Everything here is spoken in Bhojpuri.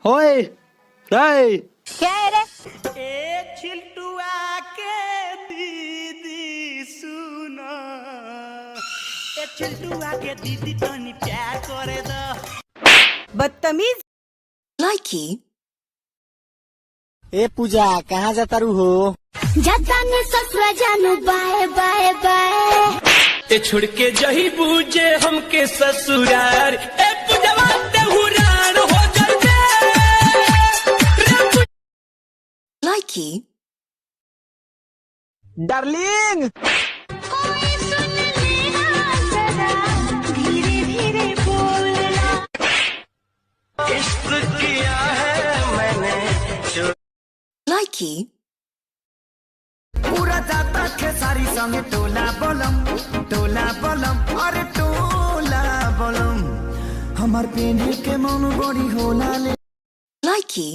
ओए ए क्या है रे? ए छिलटुआ के दीदी सुनो, ए छिलटुआ के दीदी तनी प्यार करे दो। बदतमीज। लाइकी ए पूजा कहाँ जाता रू हो? जाता ने ससुरा जानू बाय बाय बाय। ए छोड़ के जही बूझे हमके ससुरार, ए पूजवा ते हुरार हो जल्दे। लाइकी डार्लिंग कोई सुन लेना जरा, धीरे धीरे बोलना। इश्क किया है मैंने। लाइकी पूरा जाता खेसारी संगे टोला बोलम अरे टोला बोलम, हमार पेंडी के मन बड़ी होला ले। लाइकी